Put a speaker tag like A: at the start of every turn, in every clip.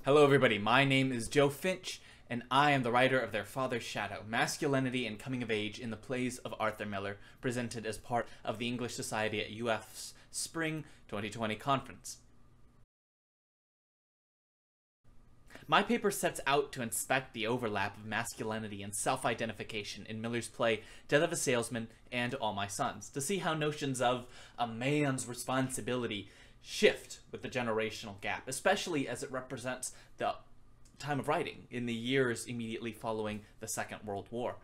A: Hello everybody, my name is Joe Finch, and I am the writer of Their Father's Shadow, Masculinity and Coming of Age in the Plays of Arthur Miller, presented as part of the English Society at UF's Spring 2020 conference. My paper sets out to inspect the overlap of masculinity and self-identification in Miller's play Death of a Salesman and All My Sons, to see how notions of a man's responsibility shift with the generational gap, especially as it represents the time of writing in the years immediately following the Second World War.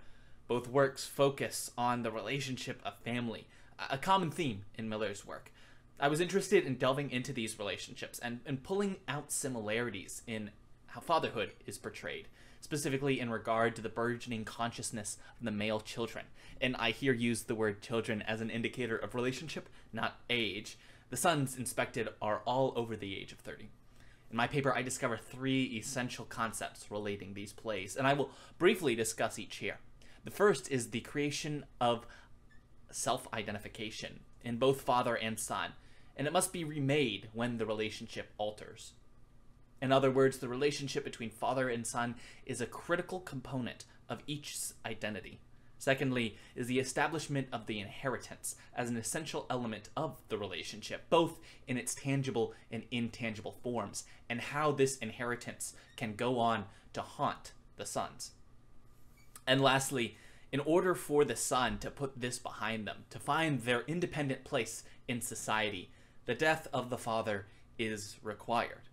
A: Both works focus on the relationship of family, a common theme in Miller's work. I was interested in delving into these relationships and pulling out similarities in how fatherhood is portrayed, specifically in regard to the burgeoning consciousness of the male children. And I here use the word children as an indicator of relationship, not age. The sons inspected are all over the age of 30. In my paper, I discover 3 essential concepts relating these plays, and I will briefly discuss each here. The first is the creation of self-identification in both father and son, and it must be remade when the relationship alters. In other words, the relationship between father and son is a critical component of each identity. Secondly, is the establishment of the inheritance as an essential element of the relationship, both in its tangible and intangible forms, and how this inheritance can go on to haunt the sons. And lastly, in order for the son to put this behind them, to find their independent place in society, the death of the father is required.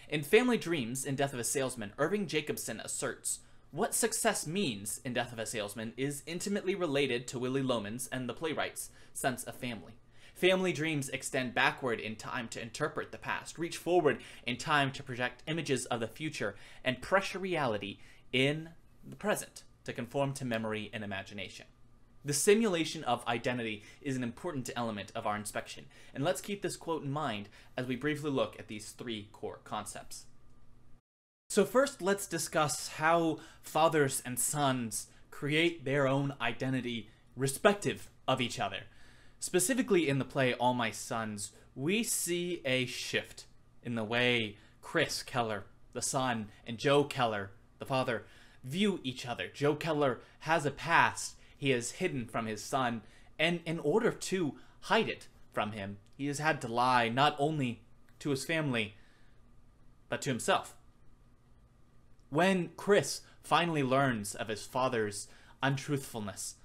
A: In Family Dreams in Death of a Salesman, Irving Jacobson asserts, what success means in Death of a Salesman is intimately related to Willy Loman's and the playwright's sense of family. Family dreams extend backward in time to interpret the past, reach forward in time to project images of the future, and pressure reality in the present to conform to memory and imagination. The simulation of identity is an important element of our inspection, and let's keep this quote in mind as we briefly look at these 3 core concepts. So first, let's discuss how fathers and sons create their own identity respective of each other. Specifically in the play All My Sons, we see a shift in the way Chris Keller, the son, and Joe Keller, the father, view each other. Joe Keller has a past he has hidden from his son, and in order to hide it from him, he has had to lie not only to his family, but to himself. When Chris finally learns of his father's untruthfulness,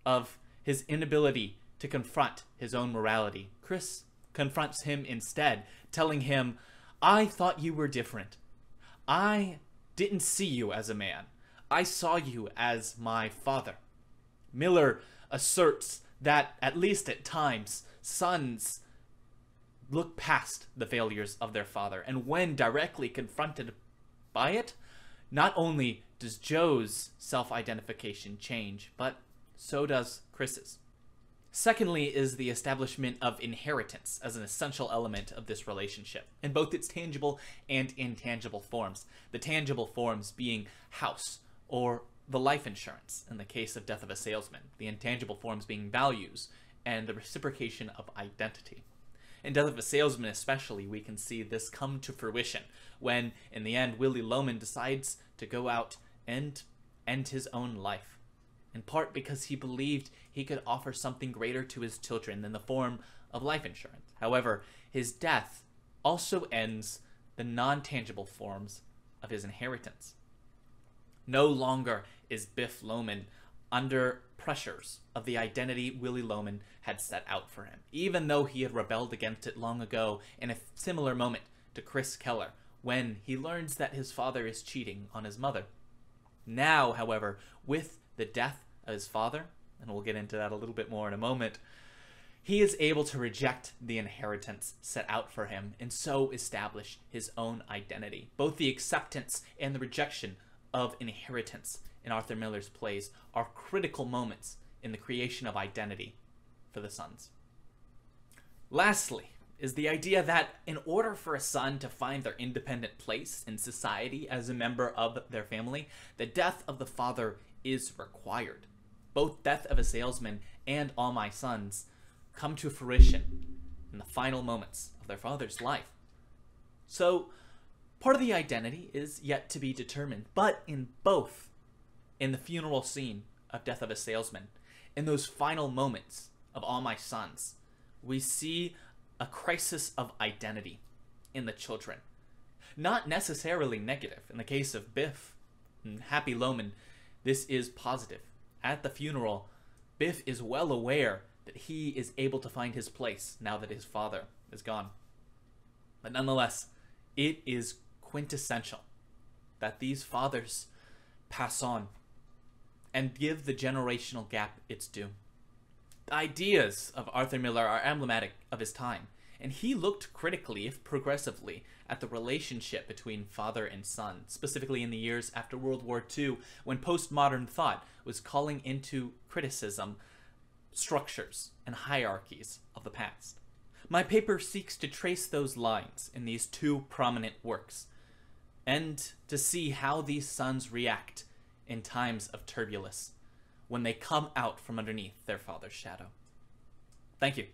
A: of his inability to confront his own morality, Chris confronts him instead, telling him, I thought you were different. I didn't see you as a man. I saw you as my father. Miller asserts that, at least at times, sons look past the failures of their father, and when directly confronted by it, not only does Joe's self-identification change, but so does Chris's. Secondly is the establishment of inheritance as an essential element of this relationship, in both its tangible and intangible forms. The tangible forms being house or the life insurance in the case of Death of a Salesman, the intangible forms being values and the reciprocation of identity. In Death of a Salesman especially, we can see this come to fruition when, in the end, Willy Loman decides to go out and end his own life, in part because he believed he could offer something greater to his children than the form of life insurance. However, his death also ends the non-tangible forms of his inheritance. No longer is Biff Loman under pressures of the identity Willy Loman had set out for him, even though he had rebelled against it long ago in a similar moment to Chris Keller, when he learns that his father is cheating on his mother. Now, however, with the death of his father, and we'll get into that a little bit more in a moment, he is able to reject the inheritance set out for him and so establish his own identity. Both the acceptance and the rejection of inheritance in Arthur Miller's plays are critical moments in the creation of identity for the sons. Lastly is the idea that in order for a son to find their independent place in society as a member of their family, the death of the father is required. Both Death of a Salesman and All My Sons come to fruition in the final moments of their father's life. So Part of the identity is yet to be determined, but in both, in the funeral scene of Death of a Salesman, in those final moments of All My Sons, we see a crisis of identity in the children. Not necessarily negative. In the case of Biff and Happy Loman, this is positive. At the funeral, Biff is well aware that he is able to find his place now that his father is gone. But nonetheless, it is quintessential that these fathers pass on and give the generational gap its due. The ideas of Arthur Miller are emblematic of his time, and he looked critically, if progressively, at the relationship between father and son, specifically in the years after World War II, when postmodern thought was calling into criticism structures and hierarchies of the past. My paper seeks to trace those lines in these two prominent works, and to see how these sons react in times of turbulence when they come out from underneath their father's shadow. Thank you.